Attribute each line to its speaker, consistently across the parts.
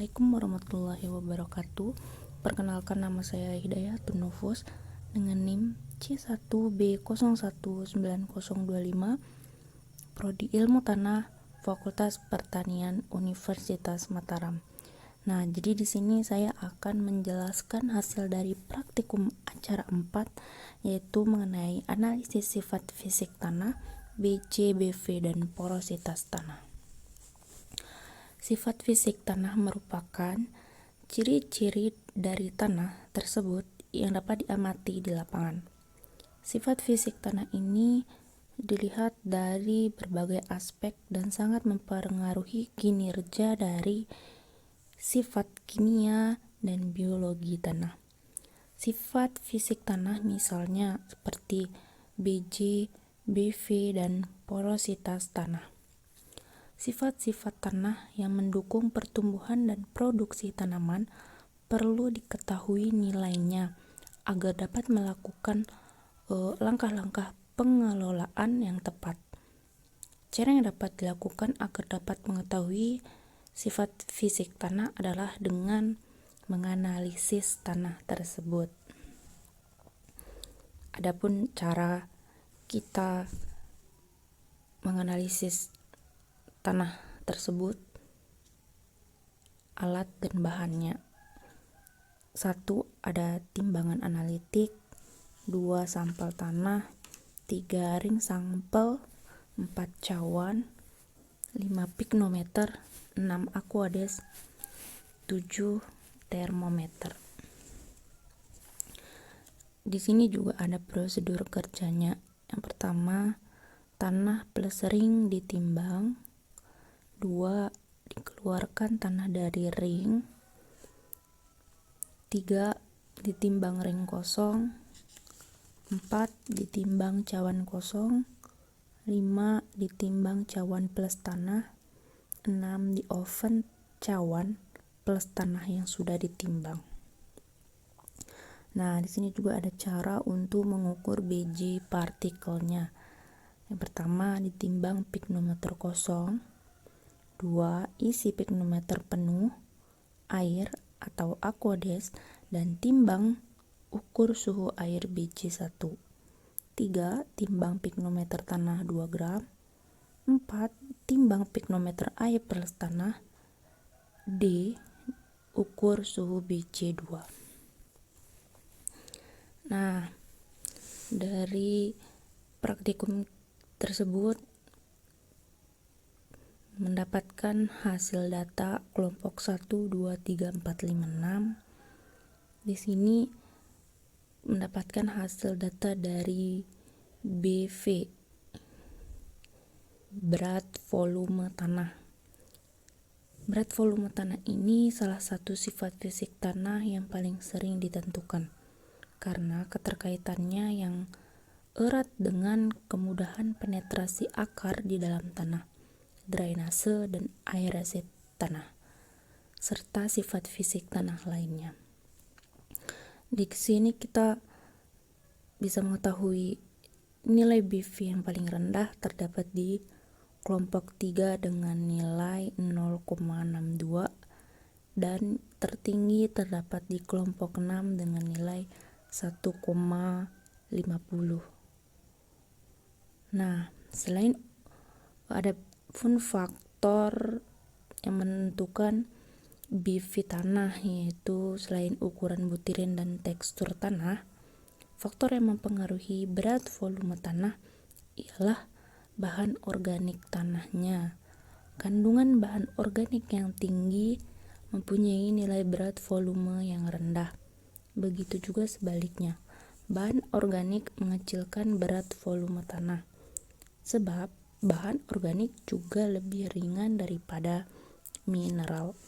Speaker 1: Assalamualaikum warahmatullahi wabarakatuh. Perkenalkan, nama saya Hidayatun Nufus dengan NIM C1B019025, Prodi Ilmu Tanah, Fakultas Pertanian, Universitas Mataram. Nah, jadi di sini saya akan menjelaskan hasil dari praktikum acara 4, yaitu mengenai analisis sifat fisik tanah, BC, BV, dan porositas tanah. Sifat fisik tanah merupakan ciri-ciri dari tanah tersebut yang dapat diamati di lapangan. Sifat fisik tanah ini dilihat dari berbagai aspek dan sangat mempengaruhi kinerja dari sifat kimia dan biologi tanah. Sifat fisik tanah misalnya seperti BJ, BV, dan porositas tanah. Sifat-sifat tanah yang mendukung pertumbuhan dan produksi tanaman perlu diketahui nilainya agar dapat melakukan langkah-langkah pengelolaan yang tepat. Cara yang dapat dilakukan agar dapat mengetahui sifat fisik tanah adalah dengan menganalisis tanah tersebut. Adapun cara kita menganalisis tanah tersebut, alat dan bahannya. 1. Ada timbangan analitik, 2. Sampel tanah, 3. Ring sampel, 4. cawan, 5. piknometer, 6. aquades, 7. termometer. Di sini juga ada prosedur kerjanya. Yang pertama, tanah plus ring ditimbang. 2. Dikeluarkan tanah dari ring. 3. Ditimbang ring kosong. 4. Ditimbang cawan kosong. 5. Ditimbang cawan plus tanah. 6. Di oven cawan plus tanah yang sudah ditimbang. Nah, di sini juga ada cara untuk mengukur BJ partikelnya. Yang pertama, ditimbang piknometer kosong. 2. Isi piknometer penuh, air atau aquades, dan timbang ukur suhu air BC1. 3. Timbang piknometer tanah 2 gram. 4. Timbang piknometer air plus tanah. D. Ukur suhu BC2. Nah, dari praktikum tersebut mendapatkan hasil data kelompok 1, 2, 3, 4, 5, 6. Di sini mendapatkan hasil data dari BV, berat volume tanah. Berat volume tanah ini salah satu sifat fisik tanah yang paling sering ditentukan karena keterkaitannya yang erat dengan kemudahan penetrasi akar di dalam tanah, drainase dan aerasi tanah, serta sifat fisik tanah lainnya. Di sini kita bisa mengetahui nilai BV yang paling rendah terdapat di kelompok 3 dengan nilai 0,62 dan tertinggi terdapat di kelompok 6 dengan nilai 1,50. Nah, selain ada pun faktor yang menentukan BV tanah, yaitu selain ukuran butiran dan tekstur tanah, faktor yang mempengaruhi berat volume tanah ialah bahan organik tanahnya. Kandungan bahan organik yang tinggi mempunyai nilai berat volume yang rendah. Begitu juga sebaliknya, bahan organik mengecilkan berat volume tanah, sebab bahan organik juga lebih ringan daripada mineral.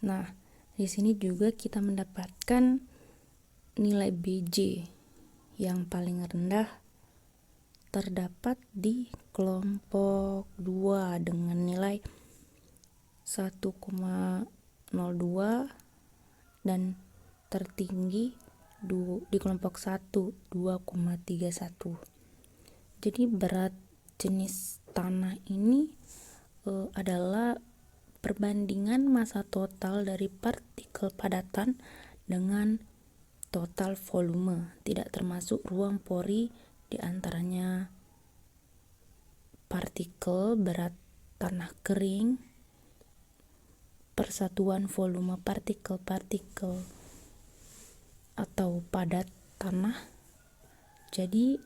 Speaker 1: Nah, di sini juga kita mendapatkan nilai BJ yang paling rendah terdapat di kelompok 2 dengan nilai 1,02 dan tertinggi di kelompok 1 2,31. Jadi berat jenis tanah ini adalah perbandingan massa total dari partikel padatan dengan total volume, tidak termasuk ruang pori di antaranya partikel berat tanah kering, persatuan volume partikel-partikel atau padat tanah, jadi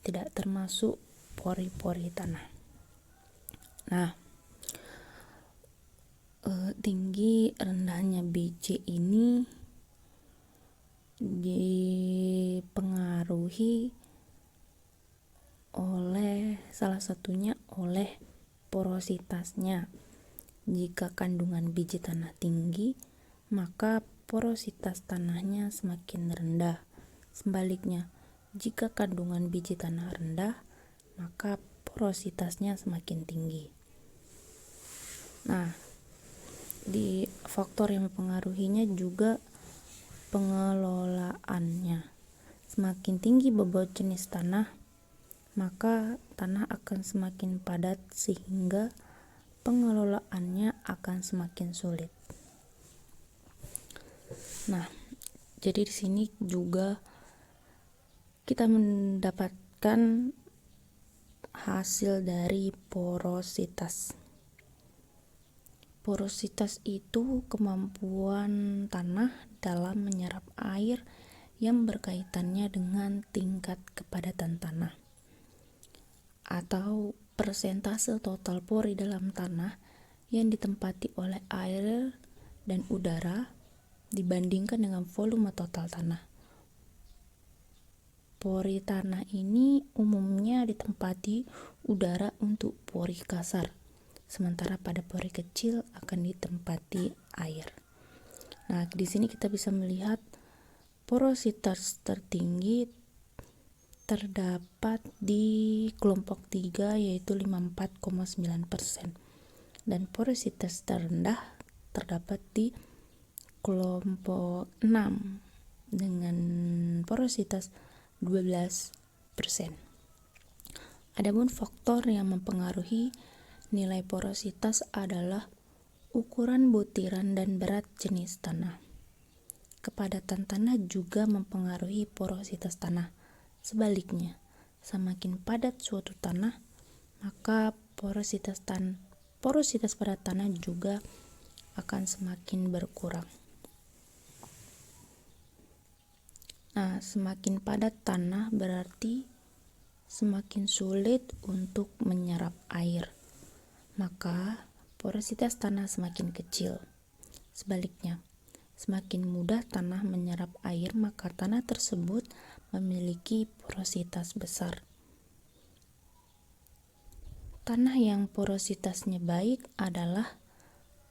Speaker 1: tidak termasuk pori-pori tanah. Nah, tinggi rendahnya biji ini dipengaruhi oleh salah satunya oleh porositasnya. Jika kandungan biji tanah tinggi, maka porositas tanahnya semakin rendah. Sebaliknya, jika kandungan biji tanah rendah, maka porositasnya semakin tinggi. Nah, di faktor yang mempengaruhinya juga pengelolaannya. Semakin tinggi bobot jenis tanah, maka tanah akan semakin padat sehingga pengelolaannya akan semakin sulit. Nah, jadi di sini juga kita mendapatkan hasil dari porositas. Porositas itu kemampuan tanah dalam menyerap air yang berkaitannya dengan tingkat kepadatan tanah atau persentase total pori dalam tanah yang ditempati oleh air dan udara dibandingkan dengan volume total tanah. Pori tanah ini umumnya ditempati udara untuk pori kasar, sementara pada pori kecil akan ditempati air. Nah, di sini kita bisa melihat porositas tertinggi terdapat di kelompok 3 yaitu 54,9% dan porositas terendah terdapat di kelompok 6 dengan porositas 12%. Adapun faktor yang mempengaruhi nilai porositas adalah ukuran butiran dan berat jenis tanah. Kepadatan tanah juga mempengaruhi porositas tanah. Sebaliknya, semakin padat suatu tanah, maka porositas pada tanah juga akan semakin berkurang. Nah, semakin padat tanah berarti semakin sulit untuk menyerap air, maka porositas tanah semakin kecil. Sebaliknya, semakin mudah tanah menyerap air, maka tanah tersebut memiliki porositas besar. Tanah yang porositasnya baik adalah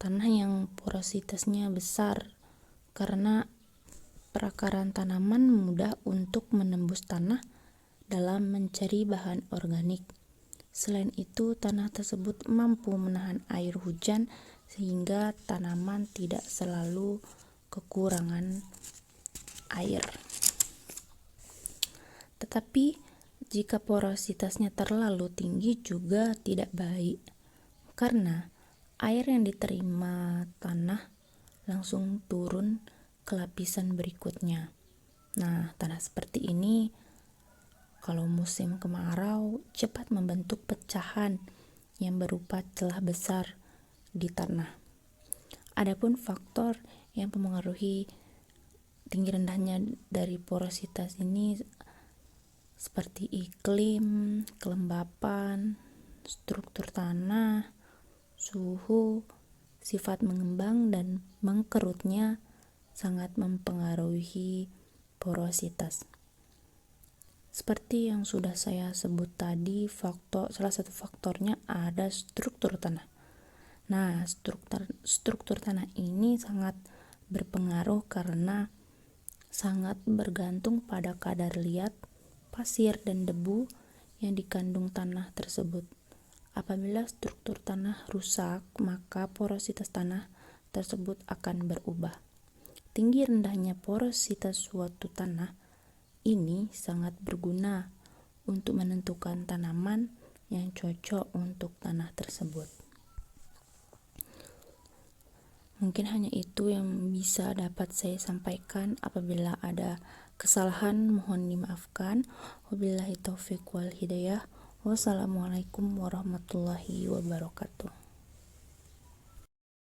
Speaker 1: tanah yang porositasnya besar, karena perakaran tanaman mudah untuk menembus tanah dalam mencari bahan organik. Selain itu, tanah tersebut mampu menahan air hujan sehingga tanaman tidak selalu kekurangan air. Tetapi jika porositasnya terlalu tinggi juga tidak baik, karena air yang diterima tanah langsung turun ke lapisan berikutnya. Nah, tanah seperti ini kalau musim kemarau cepat membentuk pecahan yang berupa celah besar di tanah. Adapun faktor yang mempengaruhi tinggi rendahnya dari porositas ini seperti iklim, kelembapan, struktur tanah, suhu, sifat mengembang dan mengkerutnya sangat mempengaruhi porositas. Seperti yang sudah saya sebut tadi, salah satu faktornya ada struktur tanah. Nah, struktur tanah ini sangat berpengaruh karena sangat bergantung pada kadar liat, pasir, dan debu yang dikandung tanah tersebut. Apabila struktur tanah rusak, maka porositas tanah tersebut akan berubah. Tinggi rendahnya porositas suatu tanah ini sangat berguna untuk menentukan tanaman yang cocok untuk tanah tersebut. Mungkin hanya itu yang bisa dapat saya sampaikan. Apabila ada kesalahan, mohon dimaafkan. Wabillahi taufiq wal hidayah. Wassalamualaikum warahmatullahi wabarakatuh.